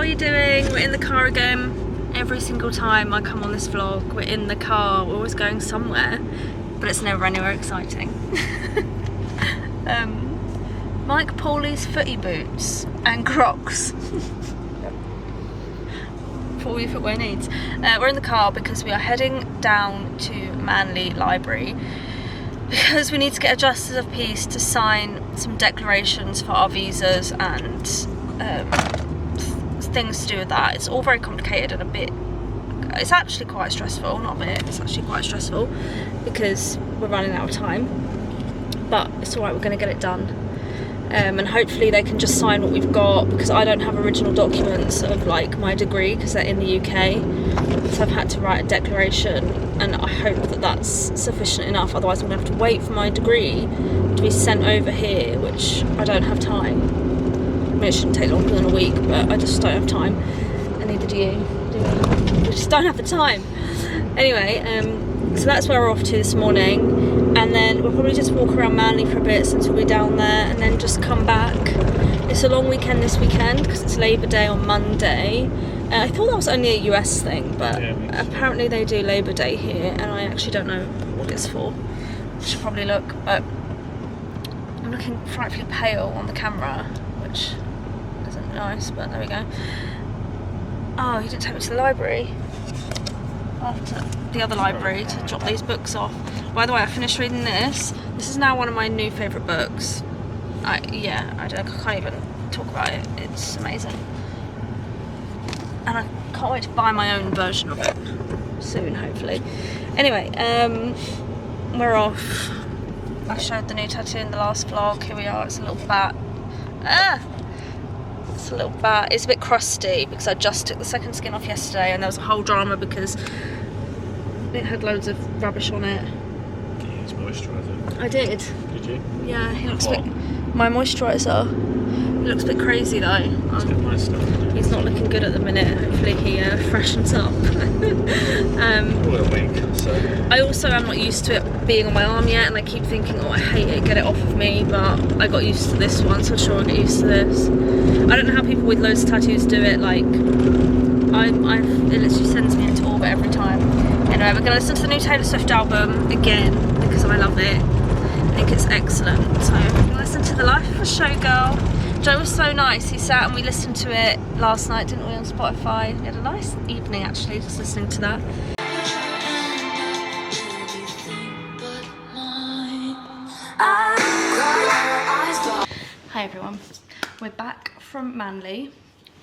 are you doing? We're in the car again. Every single time I come on this vlog, we're in the car. We're always going somewhere, but it's never anywhere exciting. Mike Pauley's footy boots and Crocs. For all your footwear needs. We're in the car because we are heading down to Manly Library because we need to get a Justice of Peace to sign some declarations for our visas and things to do with that. It's all very complicated and a bit, it's actually quite stressful, not a bit, it's actually quite stressful because we're running out of time, but it's alright, we're going to get it done. And hopefully they can just sign what we've got, because I don't have original documents of like my degree because they're in the UK, so I've had to write a declaration, and I hope that that's sufficient enough, otherwise I'm going to have to wait for my degree to be sent over here, which I don't have time. I mean, it shouldn't take longer than a week, but I just don't have time, and neither do you, do we? We just don't have the time. Anyway, so that's where we're off to this morning. And then we'll probably just walk around Manly for a bit since we'll be down there, and then just come back. It's a long weekend this weekend because it's Labour Day on Monday. I thought that was only a US thing, but yeah, apparently they do Labour Day here, and I actually don't know what it's for. I should probably look, but I'm looking frightfully pale on the camera, which isn't nice, but there we go. Oh, he didn't take me to the library. I'll have to the other library to drop these books off. By the way, I finished reading this. This is now one of my new favourite books. I can't even talk about it. It's amazing. And I can't wait to buy my own version of it soon, hopefully. Anyway, we're off. I showed the new tattoo in the last vlog. Here we are. It's a little bat. It's a little bat. It's a bit crusty because I just took the second skin off yesterday, and there was a whole drama because it had loads of rubbish on it. Did you use moisturiser? I did. Did you? Yeah, he looks a bit... My moisturiser. He looks a bit crazy though. He's not looking good at the minute. Hopefully he freshens up. Well, a week, so. I also am not used to it being on my arm yet, and I keep thinking, oh, I hate it, get it off of me, but I got used to this one, so I'm sure I'll get used to this. I don't know how people with loads of tattoos do it. Like, it literally sends me into orbit every time. Anyway, we're going to listen to the new Taylor Swift album again because I love it. I think it's excellent. So we're going to listen to The Life of a Showgirl. Joe was so nice. He sat and we listened to it last night, didn't we, on Spotify? We had a nice evening actually, just listening to that. Hi everyone. We're back from Manly.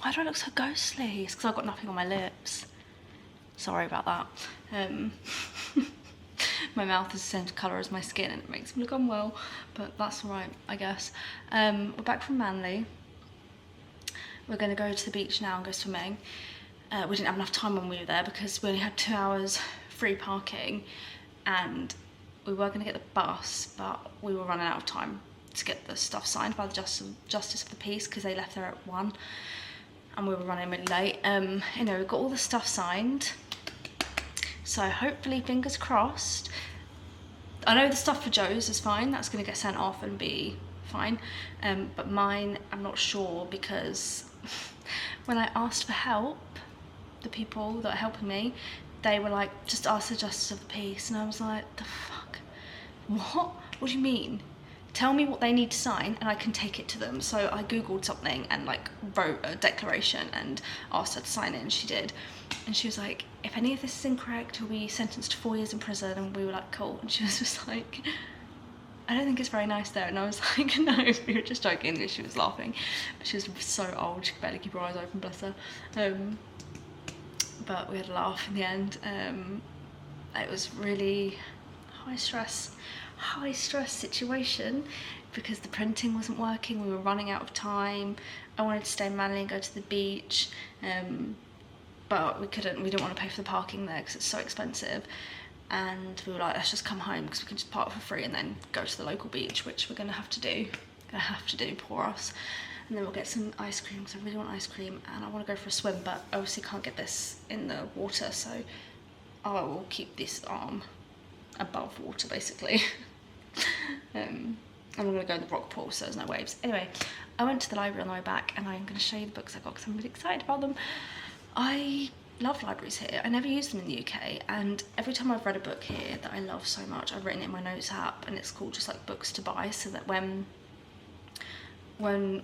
Why do I look so ghostly? It's because I've got nothing on my lips. Sorry about that. My mouth is the same colour as my skin and it makes me look unwell, but that's alright, I guess. We're back from Manly. We're going to go to the beach now and go swimming. We didn't have enough time when we were there because we only had 2 hours free parking, and we were going to get the bus, but we were running out of time to get the stuff signed by the Justice of the Peace because they left there at 1 and we were running really late. Anyway, we've got all the stuff signed, so hopefully, fingers crossed. I know the stuff for Joe's is fine, that's going to get sent off and be fine, but mine I'm not sure, because when I asked for help, the people that are helping me, they were like, just ask the Justice of the Peace, and I was like, the fuck? What do you mean? Tell me what they need to sign and I can take it to them. So I googled something and like wrote a declaration and asked her to sign it, and she did. And she was like, if any of this is incorrect, you'll be sentenced to 4 years in prison. And we were like, cool. And she was just like, I don't think it's very nice there. And I was like, no, we were just joking. And she was laughing, but she was so old, she could barely keep her eyes open, bless her. But we had a laugh in the end. It was really high stress situation because the printing wasn't working. We were running out of time. I wanted to stay in Manly and go to the beach, but we couldn't. We didn't want to pay for the parking there because it's so expensive, and we were like, let's just come home because we can just park for free and then go to the local beach, which we're gonna have to do. Poor us. And then we'll get some ice cream because I really want ice cream, and I want to go for a swim, but I obviously can't get this in the water, so I will keep this arm above water basically. And I'm going to go in the rock pool, so there's no waves. Anyway, I went to the library on the way back, and I'm going to show you the books I got because I'm really excited about them. I love libraries here. I never use them in the UK, and every time I've read a book here that I love so much, I've written it in my notes app, and it's called just like books to buy, so that when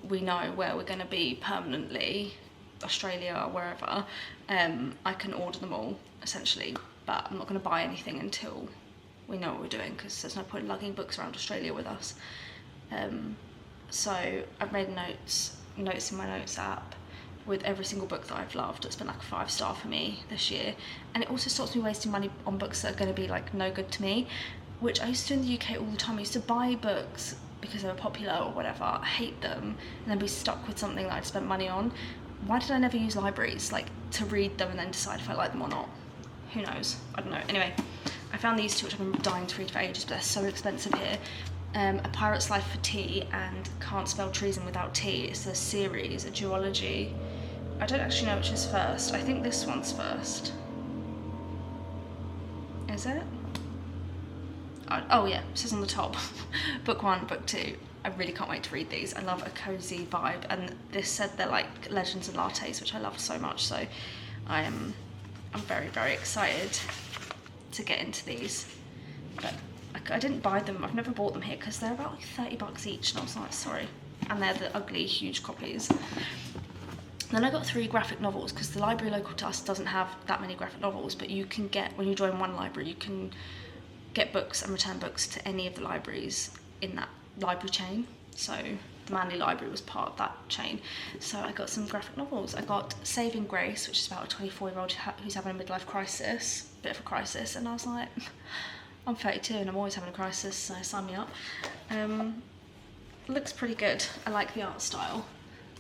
we know where we're going to be permanently, Australia or wherever, I can order them all essentially. But I'm not going to buy anything until we know what we're doing, because there's no point lugging books around Australia with us. So I've made notes in my notes app with every single book that I've loved. It's been like a 5-star for me this year, and it also stops me wasting money on books that are going to be like no good to me, which I used to do in the UK all the time. I used to buy books because they were popular or whatever, hate them, and then be stuck with something that I'd spent money on. Why did I never use libraries, like, to read them and then decide if I like them or not? Who knows? I don't know. Anyway, I found these two, which I've been dying to read for ages, but they're so expensive here. A Pirate's Life for Tea and Can't Spell Treason Without Tea. It's a series, a duology. I don't actually know which is first. I think this one's first. Is it? Oh yeah, it says on the top. Book 1, Book 2. I really can't wait to read these. I love a cozy vibe, and this said they're like legends and lattes, which I love so much, so I'm very, very excited to get into these. But I didn't buy them, I've never bought them here, because they're about like 30 bucks each, and I was like, sorry. And they're the ugly, huge copies. Then I got 3 graphic novels, because the library local to us doesn't have that many graphic novels, but you can get, when you join one library, you can get books and return books to any of the libraries in that library chain. So the Manly Library was part of that chain. So I got some graphic novels. I got Saving Grace, which is about a 24-year-old who's having a midlife crisis, bit of a crisis, and I was like, I'm 32 and I'm always having a crisis, so sign me up. Looks pretty good. I like the art style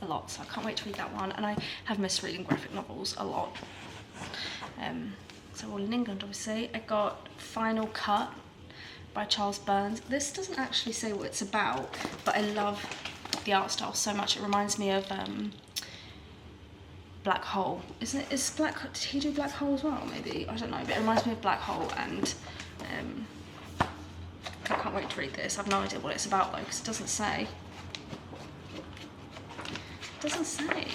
a lot, so I can't wait to read that one. And I have missed reading graphic novels a lot. So all in England, obviously. I got Final Cut by Charles Burns. This doesn't actually say what it's about, but I love the art style so much. It reminds me of Black Hole. Did he do Black Hole as well, maybe? I don't know, but it reminds me of Black Hole, and I can't wait to read this. I have no idea what it's about though, because it doesn't say. It doesn't say.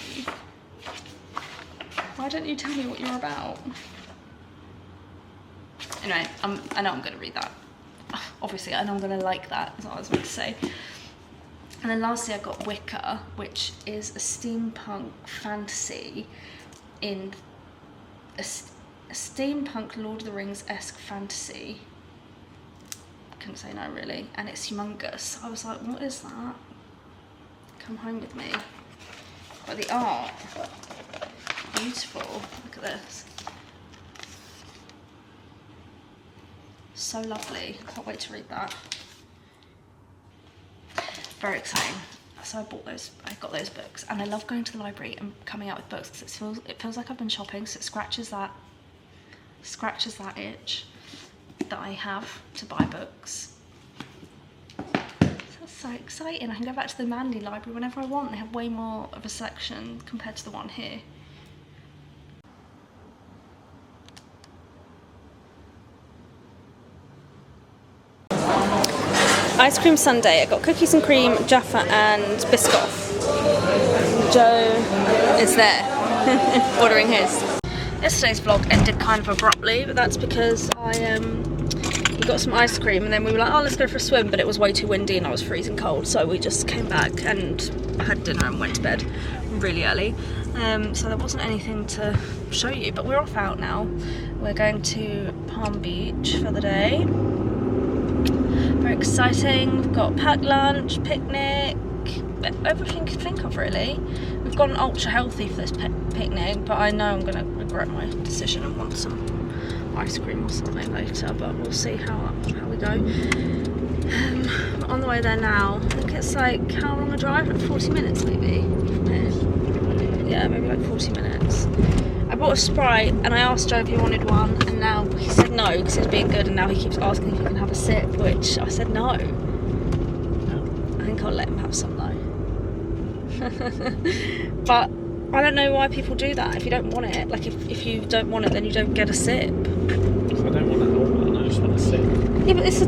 Why don't you tell me what you're about? Anyway, I know I'm going to read that. Obviously, I know I'm going to like that, is what I was meant to say. And then lastly, I got Wicker, which is a steampunk fantasy in a steampunk Lord of the Rings-esque fantasy. Couldn't say no, really. And it's humongous. I was like, what is that? Come home with me. But the art, beautiful. Look at this. So lovely. Can't wait to read that. Very exciting. So I got those books, and I love going to the library and coming out with books because it feels like I've been shopping, so it scratches that itch that I have to buy books. So that's so exciting. I can go back to the Manly Library whenever I want. They have way more of a selection compared to the one here. Ice cream sundae. I got cookies and cream, Jaffa and Biscoff. Joe is there ordering his. Yesterday's vlog ended kind of abruptly, but that's because we got some ice cream and then we were like, oh, let's go for a swim, but it was way too windy and I was freezing cold, so we just came back and had dinner and went to bed really early. So there wasn't anything to show you, but we're off out now. We're going to Palm Beach for the day. Very exciting. We've got packed lunch, picnic, everything you could think of really. We've gone ultra healthy for this picnic, but I know I'm going to regret my decision and want some ice cream or something later, but we'll see how we go. On the way there now. I think it's like, how long a drive? Like 40 minutes maybe from here. Yeah, maybe like 40 minutes. I bought a Sprite and I asked Joe if he wanted one, and now he said no because it's being good, and now he keeps asking if he can have a sip, which I said no. I think I'll let him have some though. But I don't know why people do that if you don't want it. Like if you don't want it, then you don't get a sip. I don't want it all, I just want a sip. Yeah, but it's the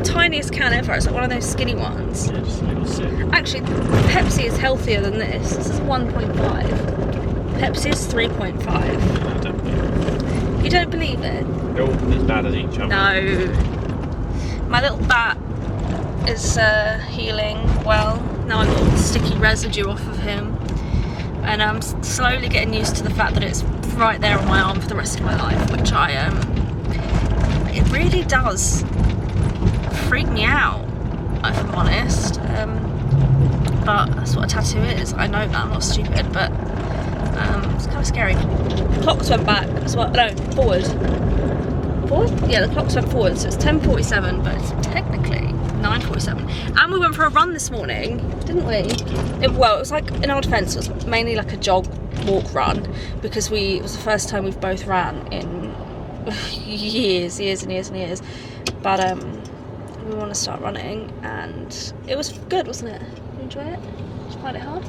tiniest can ever. It's like one of those skinny ones. Yeah, just a little sip. Actually, Pepsi is healthier than this. This is 1.5. Pepsi is 3.5. I don't believe it. You don't believe it? They're all as bad as each other. No. My little bat is healing well. Now I've got sticky residue off of him. And I'm slowly getting used to the fact that it's right there on my arm for the rest of my life, which it really does freak me out, if I'm honest. But that's what a tattoo is. I know that, I'm not stupid, but it's kind of scary. Clocks went back as well. No, forward. Forward? Yeah, the clocks went forward, so it's 10:47, but it's technically 9:47. And we went for a run this morning, didn't we? It was like, in our defence, it was mainly like a jog, walk, run, because it was the first time we've both ran in years and years. But we want to start running, and it was good, wasn't it? Did you enjoy it? Did you find it hard?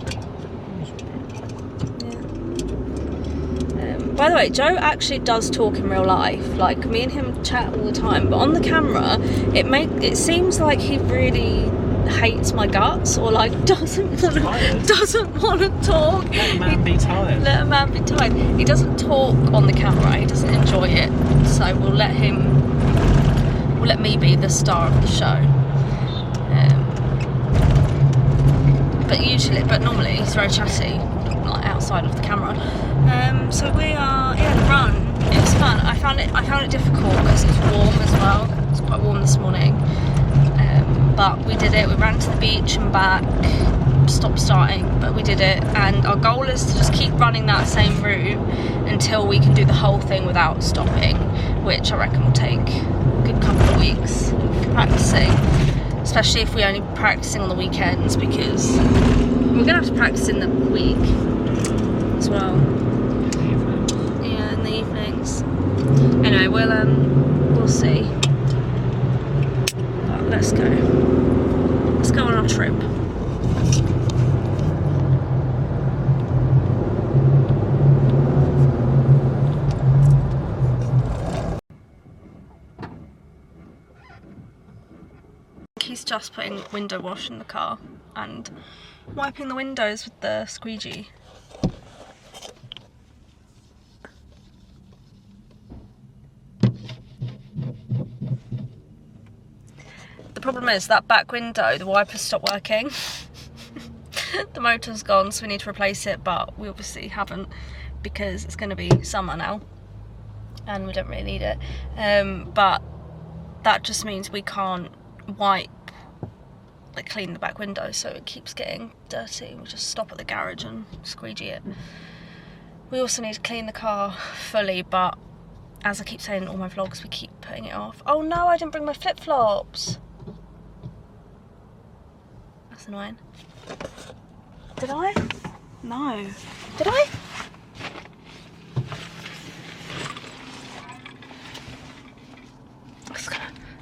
Yeah. By the way, Joe actually does talk in real life. Like, me and him chat all the time, but on the camera, it seems like he really hates my guts, or like doesn't want to talk. Let a man be tired. Let a man be tired. He doesn't talk on the camera. He doesn't enjoy it. So we'll let me be the star of the show. But normally he's very chatty, like outside of the camera. So we are the run. It was fun. I found it difficult because it was warm as well. It was quite warm this morning. But we did it. We ran to the beach and back, stopped starting, but we did it. And our goal is to just keep running that same route until we can do the whole thing without stopping, which I reckon will take a good couple of weeks of practicing, especially if we're only practicing on the weekends, because we're gonna have to practice in the week as well. Yeah, in the evenings. Anyway, we'll see. But let's go. Let's go on our trip. He's just putting window wash in the car and wiping the windows with the squeegee. The problem is that back window, the wipers stopped working. The motor's gone, so we need to replace it, but we obviously haven't because it's going to be summer now and we don't really need it. But that just means we can't clean the back window, so it keeps getting dirty. We'll just stop at the garage and squeegee it. We also need to clean the car fully, but as I keep saying in all my vlogs, we keep putting it off. Oh no, I didn't bring my flip-flops. That's annoying. Did I? No. Did I?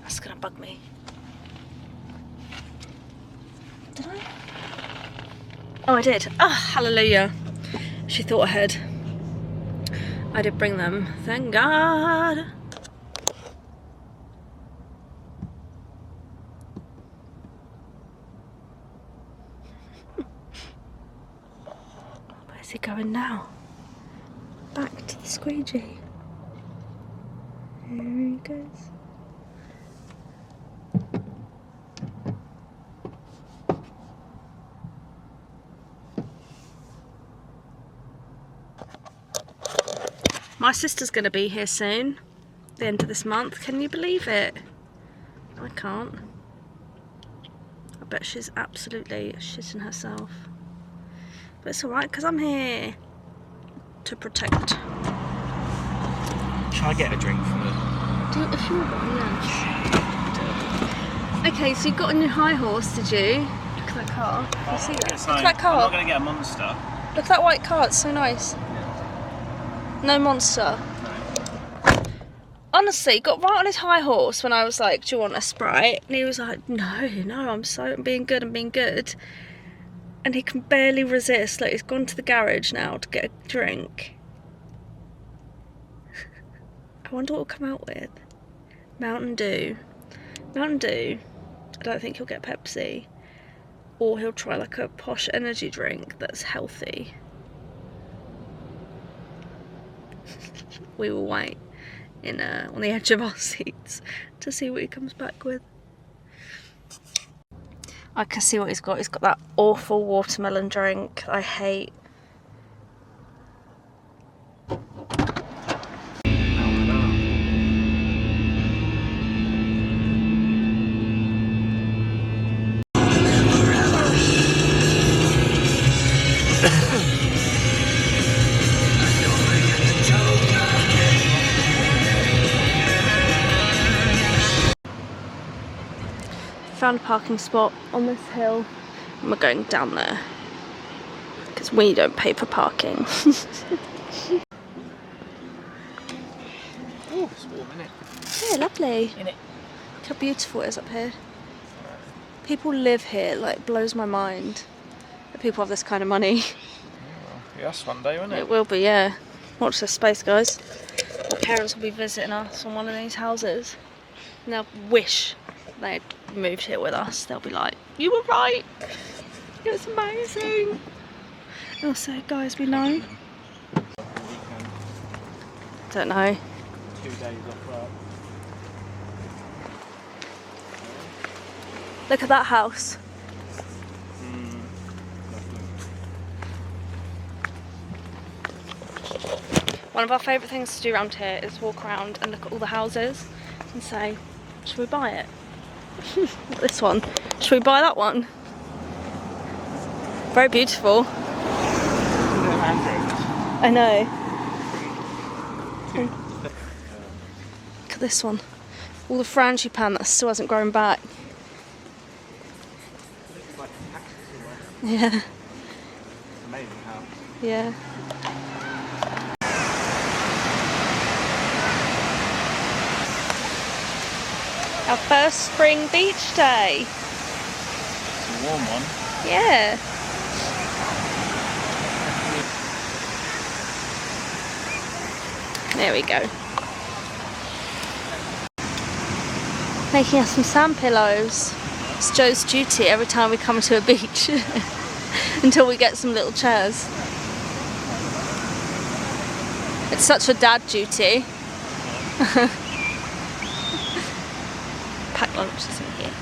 That's gonna bug me. Did I? Oh, I did. Ah, hallelujah. She thought ahead. I did bring them. Thank God. Where's he going now? Back to the squeegee. Here he goes. My sister's going to be here soon, the end of this month. Can you believe it? I can't. I bet she's absolutely shitting herself. But it's alright, because I'm here to protect. Shall I get a drink from her? Do if you want, yes. Okay, so you got on your high horse, did you? Look at that car. Can you see that? Look at that car. I'm not going to get a Monster. Look at that white car, it's so nice. No Monster. Honestly, got right on his high horse when I was like, do you want a Sprite? And he was like, no, I'm being good. And he can barely resist. Like, he's gone to the garage now to get a drink. I wonder what will come out with. Mountain Dew. Mountain Dew, I don't think he'll get Pepsi. Or he'll try like a posh energy drink that's healthy. We will wait on the edge of our seats to see what he comes back with. I can see what he's got. He's got that awful watermelon drink I hate. Found a parking spot on this hill and we're going down there because we don't pay for parking. Oh, it's warm, isn't it? Yeah, lovely. Isn't it? Look how beautiful it is up here. People live here, like, blows my mind that people have this kind of money. Yes, one day, won't it? It will be, yeah. Watch this space, guys. Our parents will be visiting us on one of these houses and they'll wish they'd moved here with us. They'll be like, you were right, it was amazing. And I'll say, guys, we know. Don't know. 2 days off work. Look at that house. One of our favourite things to do around here is walk around and look at all the houses and say, should we buy it? This one. Should we buy that one? Very beautiful. I know. Look at this one. All the frangipane that still hasn't grown back. Yeah. Amazing house. Yeah. Our first spring beach day. It's a warm one. Yeah. There we go. Making us some sand pillows. It's Joe's duty every time we come to a beach. Until we get some little chairs. It's such a dad duty. Packed lunches in here.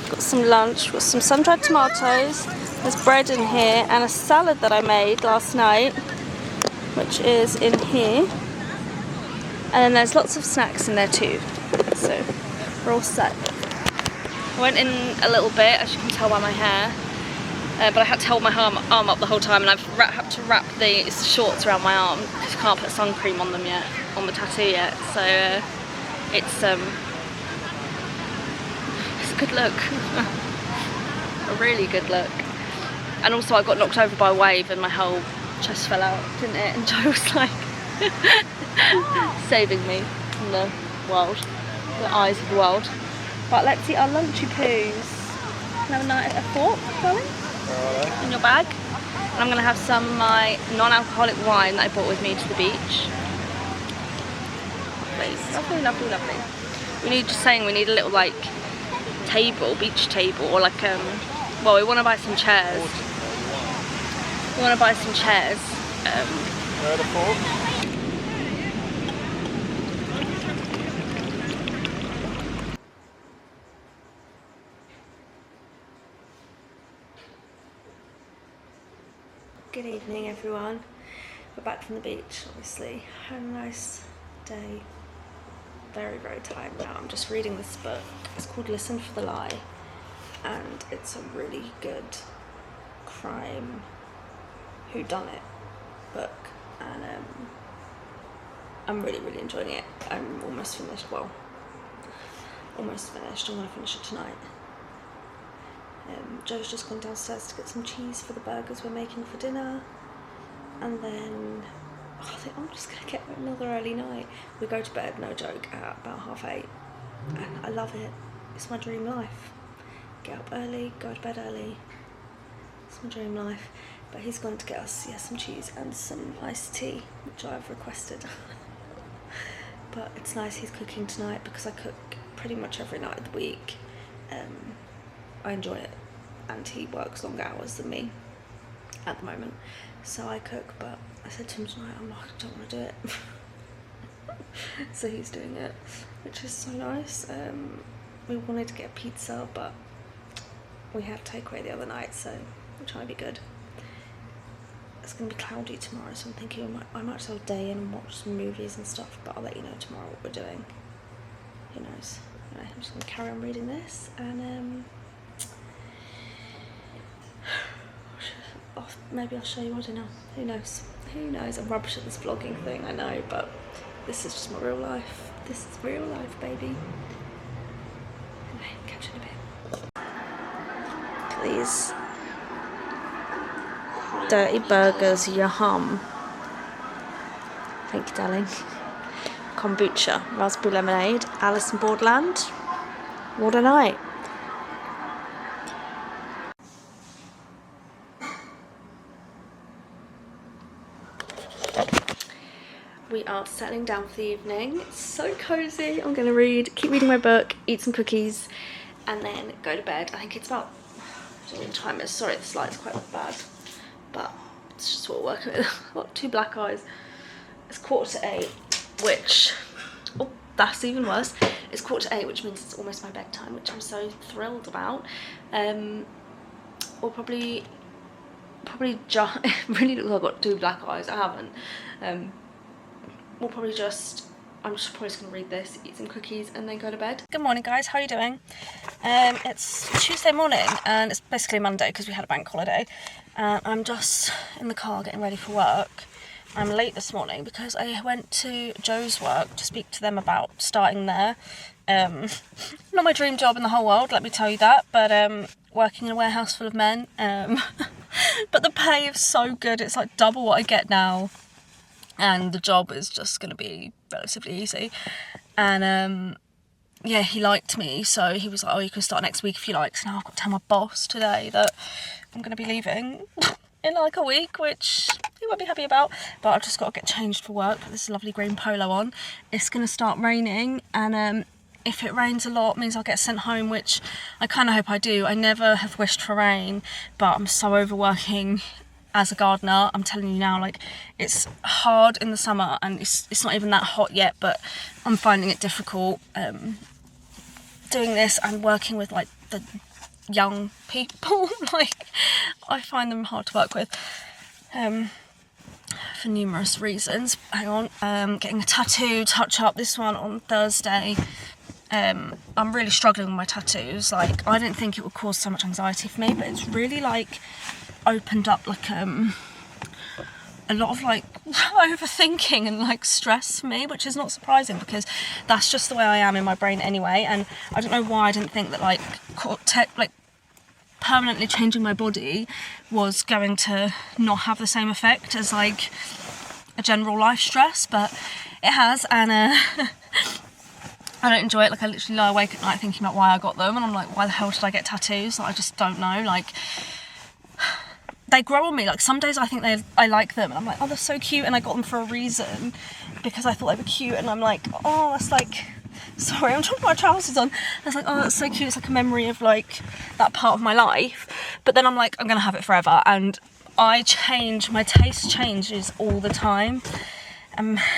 Got some lunch, got some sun-dried tomatoes, there's bread in here and a salad that I made last night, which is in here. And then there's lots of snacks in there too, so we're all set. I went in a little bit, as you can tell by my hair, but I had to hold my arm up the whole time, and I've had to wrap these shorts around my arm because I can't put sun cream on them yet, on the tattoo yet, so it's a good look. A really good look. And also I got knocked over by a wave and my whole chest fell out, didn't it? And Joe was like saving me from the world, the eyes of the world. But let's eat our lunchy poos. Have a fork, darling, in your bag. And I'm gonna have some of my non-alcoholic wine that I brought with me to the beach. Lovely, lovely, lovely. We need a little like table, beach table, or like well, we want to buy some chairs. We want to buy some chairs. Where are the forks? Good evening, everyone. We're back from the beach, obviously. Had a nice day. Very, very tired now. I'm just reading this book. It's called Listen for the Lie, and it's a really good crime whodunit book, and I'm really, really enjoying it. I'm almost finished. Well, almost finished. I'm gonna finish it tonight. Joe's just gone downstairs to get some cheese for the burgers we're making for dinner, and then I think I'm just gonna get another early night. We go to bed, no joke, at about 8:30, and I love it. It's my dream life. Get up early, go to bed early. It's my dream life. But he's gone to get us, some cheese and some iced tea, which I've requested. but it's nice he's cooking tonight because I cook pretty much every night of the week. I enjoy it, and he works longer hours than me at the moment, so I cook. But I said to him tonight, I'm like, I don't want to do it. So he's doing it, which is so nice. We wanted to get pizza, but we had takeaway the other night, so we're trying to be good. It's going to be cloudy tomorrow, so I'm thinking I might just have a day in and watch some movies and stuff, but I'll let you know tomorrow what we're doing. Who knows? Anyway, I'm just going to carry on reading this, and maybe I'll show you, I don't know. Who knows? Who knows? I'm rubbish at this vlogging thing, I know, but this is just my real life. This is real life, baby. Anyway, catch you in a bit. Look at these dirty burgers, yum. Thank you, darling. Kombucha, raspberry lemonade, Alice in Borderland. What a night. We are settling down for the evening. It's so cozy. I'm gonna keep reading my book, eat some cookies, and then go to bed. I think it's about, I don't know what time it is. Sorry, the light's quite bad, but it's just what we're working with. I've got 2 black eyes. It's 7:45, which, oh, that's even worse. It's 7:45, which means it's almost my bedtime, which I'm so thrilled about. Or probably just, it really looks like I've got 2 black eyes. I haven't. We'll probably I'm just probably just going to read this, eat some cookies, and then go to bed. Good morning, guys. How are you doing? It's Tuesday morning, and it's basically Monday because we had a bank holiday. I'm just in the car getting ready for work. I'm late this morning because I went to Joe's work to speak to them about starting there. Not my dream job in the whole world, let me tell you that, but working in a warehouse full of men. But the pay is so good. It's like double what I get now. And the job is just going to be relatively easy. And yeah, he liked me, so he was like, oh, you can start next week if you like. So now I've got to tell my boss today that I'm going to be leaving in like a week, which he won't be happy about. But I've just got to get changed for work, put this lovely green polo on. It's going to start raining, and if it rains a lot, it means I'll get sent home, which I kind of hope I do. I never have wished for rain, but I'm so overworking as a gardener. I'm telling you now, like, it's hard in the summer, and it's not even that hot yet, but I'm finding it difficult doing this and working with like the young people. Like, I find them hard to work with for numerous reasons. Hang on, getting a tattoo touch up, this one on Thursday. I'm really struggling with my tattoos. Like, I didn't think it would cause so much anxiety for me, but it's really like opened up like a lot of like overthinking and like stress for me, which is not surprising because that's just the way I am in my brain anyway. And I don't know why I didn't think that like permanently changing my body was going to not have the same effect as like a general life stress, but it has. And I don't enjoy it. Like, I literally lie awake at night thinking about why I got them, and I'm like, why the hell did I get tattoos? Like, I just don't know. Like, they grow on me. Like, some days I think I like them, and I'm like, oh, they're so cute, and I got them for a reason because I thought they were cute, and I'm like, oh, that's like, sorry, I'm trying to put my trousers on. I was like, oh, that's so cute. It's like a memory of like that part of my life. But then I'm like, I'm gonna have it forever, and my taste changes all the time.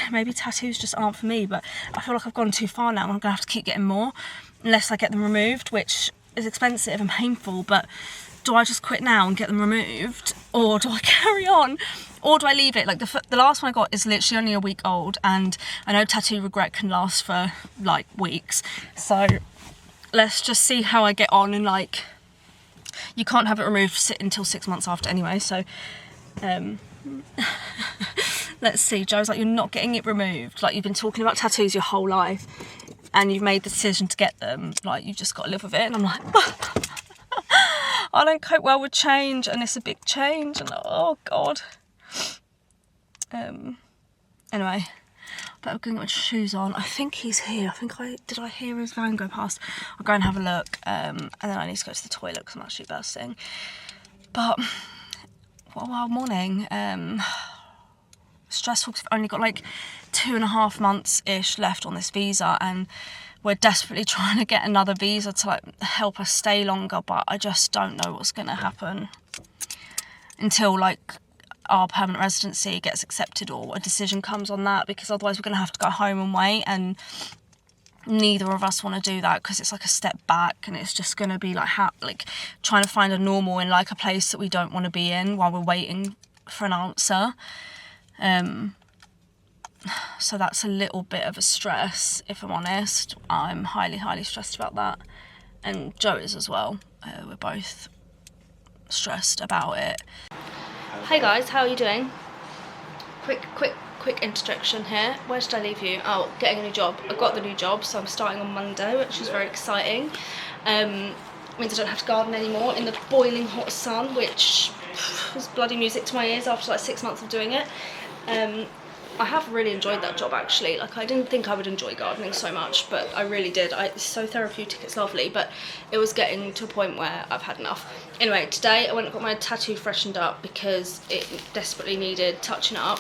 Maybe tattoos just aren't for me, but I feel like I've gone too far now, and I'm gonna have to keep getting more unless I get them removed, which is expensive and painful. But do I just quit now and get them removed, or do I carry on, or do I leave it? Like, the last one I got is literally only a week old, and I know tattoo regret can last for like weeks, so let's just see how I get on. And like, you can't have it removed until 6 months after anyway, so let's see. Joe's like, you're not getting it removed. Like, you've been talking about tattoos your whole life, and you've made the decision to get them. Like, you've just got to live with it. And I'm like, I don't cope well with change, and it's a big change, and oh god. Anyway, but I'm going to get my shoes on. I think he's here. Did I hear his van go past? I'll go and have a look, and then I need to go to the toilet because I'm actually bursting. But what a wild morning. stressful because we've only got like 2.5 months-ish left on this visa, and we're desperately trying to get another visa to like help us stay longer, but I just don't know what's going to happen until like our permanent residency gets accepted or a decision comes on that, because otherwise we're going to have to go home and wait, and neither of us want to do that because it's like a step back, and it's just going to be like trying to find a normal in like a place that we don't want to be in while we're waiting for an answer. So that's a little bit of a stress, if I'm honest. I'm highly stressed about that, and Joe is as well. We're both stressed about it. Hey guys, how are you doing? Quick introduction here. Where did I leave you? Oh, getting a new job. I got the new job, so I'm starting on Monday, which is very exciting. Means I don't have to garden anymore in the boiling hot sun, which was bloody music to my ears after like 6 months of doing it. I have really enjoyed that job actually. Like, I didn't think I would enjoy gardening so much, but I really did. It's so therapeutic, it's lovely, but it was getting to a point where I've had enough. Anyway, today I went and got my tattoo freshened up because it desperately needed touching up.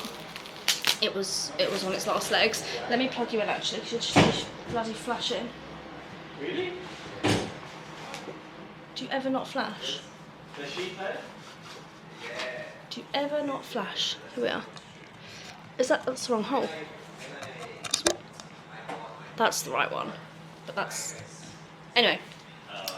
It was on its last legs. Let me plug you in actually, because you're just bloody flashing. Really? Do you ever not flash? Does she play? Do you ever not flash? Here we are. That's the wrong hole? That's the right one. But that's... Anyway,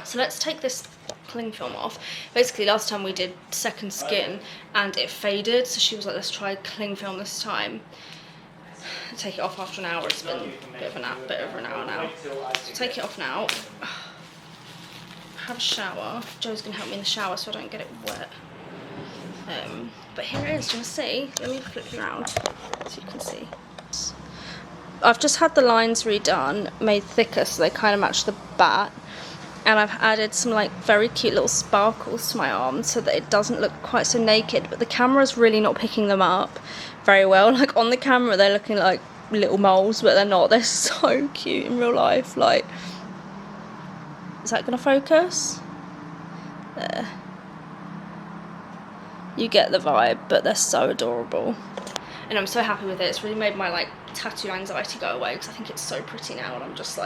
so let's take this cling film off. Basically, last time we did second skin and it faded, so she was like, let's try cling film this time. Take it off after an hour. It's been a bit over an hour now. So take it off now. Have a shower. Joe's going to help me in the shower so I don't get it wet. But here it is. Do you want to see? Let me flip it around so you can see. I've just had the lines redone, made thicker so they kind of match the bat, and I've added some like very cute little sparkles to my arm so that it doesn't look quite so naked, but the camera's really not picking them up very well. Like, on the camera they're looking like little moles, but they're not. They're so cute in real life. Like, is that gonna focus? There. You get the vibe, but they're so adorable. And I'm so happy with it. It's really made my like tattoo anxiety go away, because I think it's so pretty now, and I'm just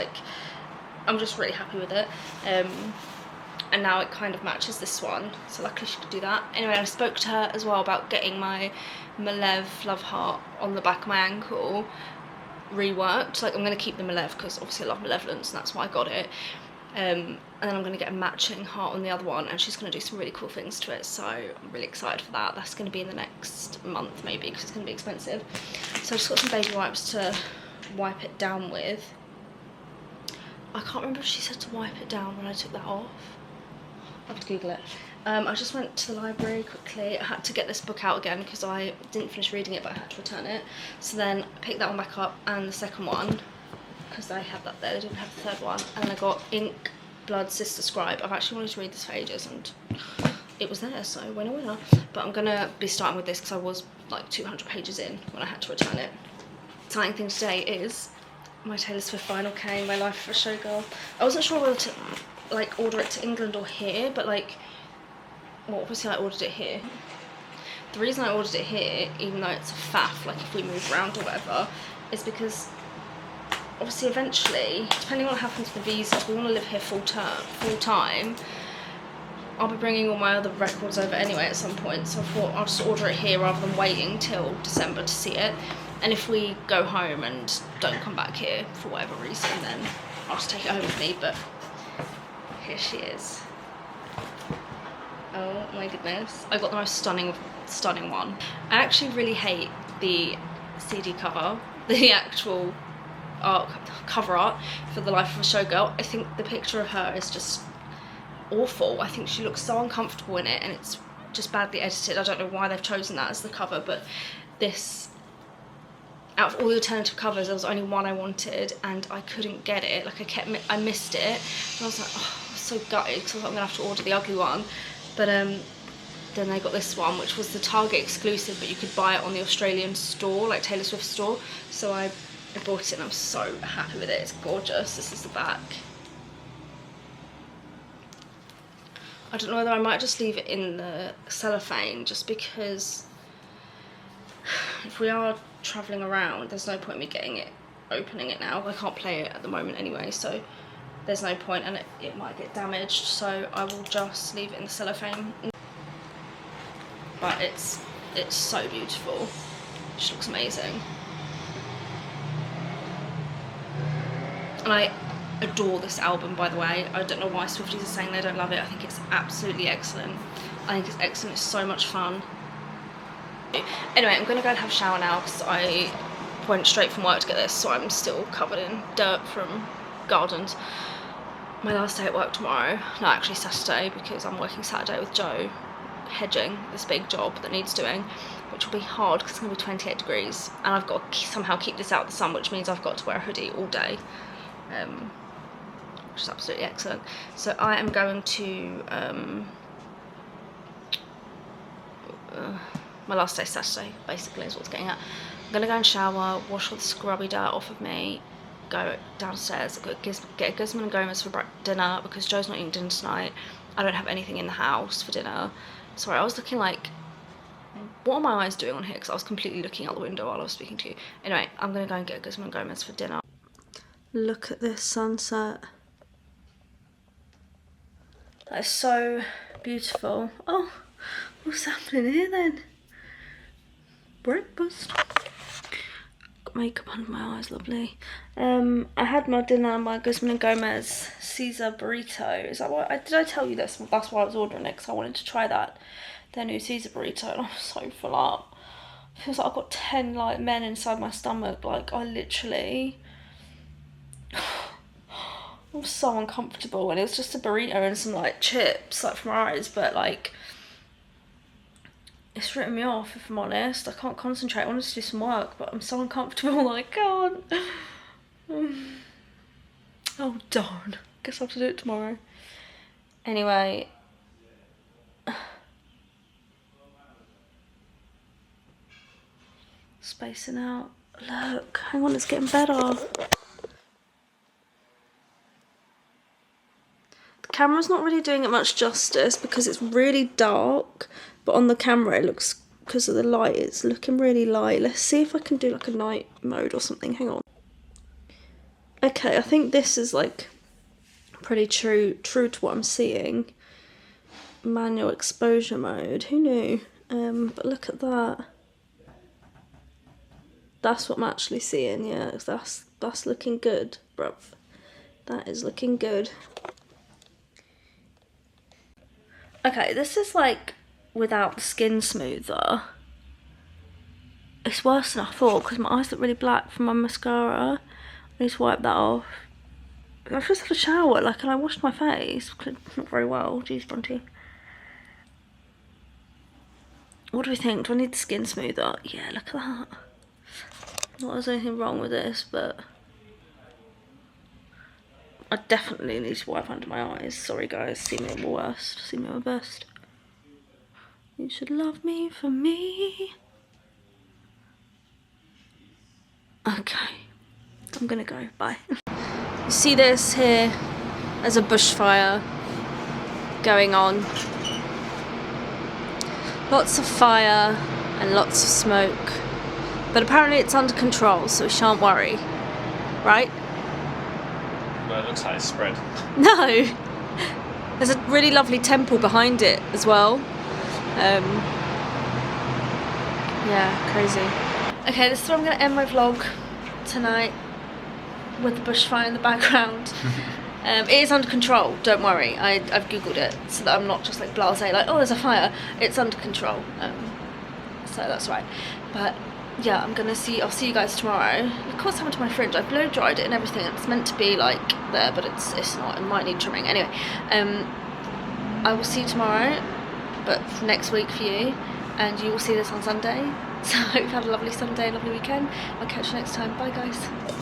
really happy with it. And now it kind of matches this one, so luckily she could do that. Anyway, I spoke to her as well about getting my Malev love heart on the back of my ankle reworked. Like, I'm going to keep the Malev because obviously I love malevolence, and that's why I got it. And then I'm going to get a matching heart on the other one, and she's going to do some really cool things to it, so I'm really excited for that. That's going to be in the next month maybe, because it's going to be expensive. So I just got some baby wipes to wipe it down with. I can't remember if she said to wipe it down when I took that off. I'll have to Google it. I just went to the library quickly. I had to get this book out again because I didn't finish reading it, but I had to return it. So then I picked that one back up, and the second one, because I had that there, I didn't have the third one. And then I got Ink, Blood, Sister, Scribe. I've actually wanted to read this for ages, and it was there, so winner. But I'm going to be starting with this because I was like 200 pages in when I had to return it. Exciting thing today is my Taylor Swift vinyl came, My Life for a Showgirl. I wasn't sure whether to like order it to England or here, but like, well, obviously I ordered it here. The reason I ordered it here, even though it's a faff, like if we move around or whatever, is because obviously eventually, depending on what happens with the visa, if we want to live here full time, I'll be bringing all my other records over anyway at some point, so I thought I'll just order it here rather than waiting till December to see it. And if we go home and don't come back here for whatever reason, then I'll just take it home with me. But here she is. Oh my goodness. I got the most stunning one. I actually really hate the CD cover, the actual cover art for The Life of a Showgirl. I think the picture of her is just awful. I think she looks so uncomfortable in it, and it's just badly edited. I don't know why they've chosen that as the cover, but this, out of all the alternative covers, there was only one I wanted, and I couldn't get it. Like, I missed it, and I was like, oh, I was so gutted because I thought I'm gonna have to order the ugly one. But then they got this one, which was the Target exclusive, but you could buy it on the Australian store, like Taylor Swift store. So I bought it, and I'm so happy with it. It's gorgeous. This is the back. I don't know whether I might just leave it in the cellophane, just because if we are travelling around, there's no point in me opening it now. I can't play it at the moment anyway, so there's no point, and it might get damaged, so I will just leave it in the cellophane. But it's so beautiful. It just looks amazing. And I adore this album, by the way. I don't know why Swifties are saying they don't love it. I think it's absolutely excellent. I think it's excellent. It's so much fun. Anyway, I'm going to go and have a shower now because I went straight from work to get this, so I'm still covered in dirt from gardens. My last day at work tomorrow. No, actually Saturday, because I'm working Saturday with Joe, hedging this big job that needs doing, which will be hard because it's going to be 28 degrees. And I've got to somehow keep this out of the sun, which means I've got to wear a hoodie all day. Which is absolutely excellent. So I am going to my last day Saturday, basically, is what's getting at. I'm gonna go and shower, wash all the scrubby dirt off of me, go downstairs, get a Guzman and Gomez for dinner because Joe's not eating dinner tonight. I don't have anything in the house for dinner. Sorry, I was looking like, what are my eyes doing on here? Because I was completely looking out the window while I was speaking to you. Anyway, I'm gonna go and get a Guzman and Gomez for dinner. Look at this sunset. That is so beautiful. Oh, what's happening here then? Breakfast. Got makeup under my eyes, lovely. I had my dinner, my Guzman and Gomez Caesar burrito. Is that what, did I tell you this? That's why I was ordering it, because I wanted to try that. Their new Caesar burrito, and I'm so full up. It feels like I've got 10 like men inside my stomach. Like I literally... I was so uncomfortable, and it was just a burrito and some like chips, like from Fries, but like it's written me off, if I'm honest. I can't concentrate. I wanted to do some work, but I'm so uncomfortable that I can't. Oh darn, guess I'll have to do it tomorrow. Anyway, spacing out. Look, hang on, it's getting better. Camera's not really doing it much justice because it's really dark, but on the camera it looks, because of the light, it's looking really light. Let's see if I can do like a night mode or something. Hang on. Okay, I think this is like pretty true to what I'm seeing. Manual exposure mode, who knew? But look at that. That's what I'm actually seeing. Yeah, that's looking good, bruv. That is looking good. Okay, this is like without the skin smoother. It's worse than I thought because my eyes look really black from my mascara. I need to wipe that off. I've just had a shower, like, and I washed my face. Not very well. Jeez, Bronte. What do we think? Do I need the skin smoother? Yeah, look at that. Not there's anything wrong with this, but I definitely need to wipe under my eyes. Sorry guys, see me at my worst, see me at my best. You should love me for me. Okay, I'm gonna go, bye. You see this here? There's a bushfire going on. Lots of fire and lots of smoke. But apparently it's under control, so we shan't worry. Right? Well, it looks like it's spread. No! There's a really lovely temple behind it as well. Yeah, crazy. Okay, this is where I'm going to end my vlog tonight with the bushfire in the background. It is under control, don't worry. I've googled it so that I'm not just like blasé, like, oh, there's a fire. It's under control, so that's right. But yeah, I'll see you guys tomorrow. Look what's happened to my fringe. I blow dried it and everything. It's meant to be like there, but it's not. It might need trimming. Anyway, I will see you tomorrow, but next week for you, and you will see this on Sunday. So I hope you have a lovely Sunday, lovely weekend. I'll catch you next time. Bye guys.